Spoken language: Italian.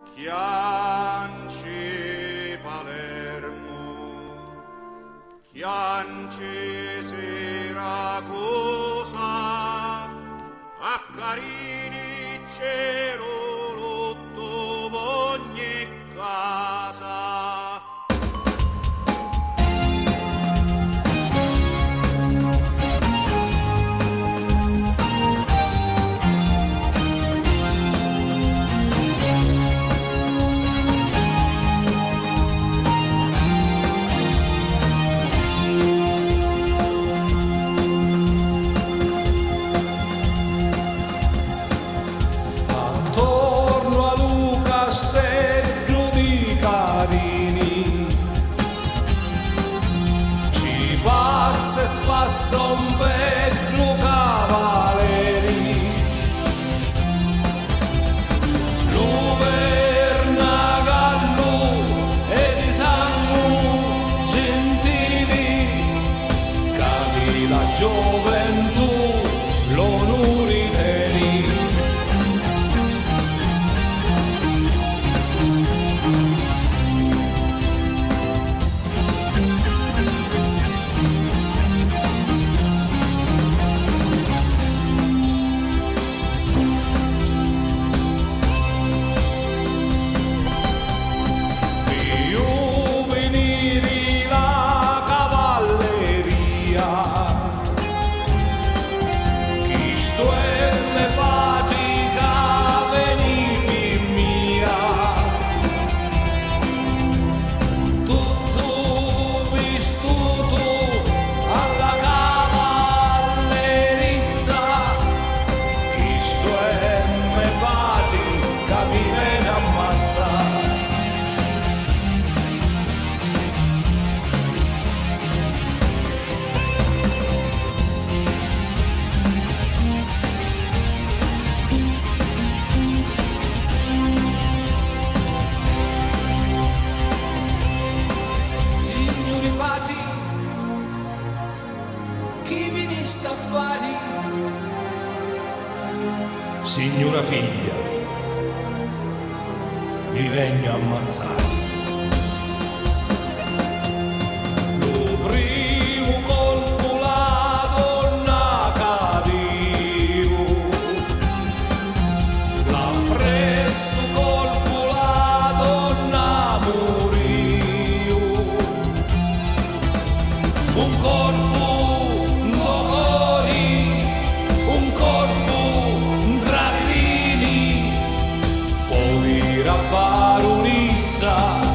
Chianci Palermo, Chianci Siracusa, a Carini cielo rotto ogni casa. Spassa un vecchio cavaleri, Luverna Gallu e di sangue gentili, cadi la gioventù, l'onore teni. Staffari, signora figlia, vi vengo a ammazzare. Lo primo colpo la donna cadio, l'appresso colpo la donna morio, un corpo baronessa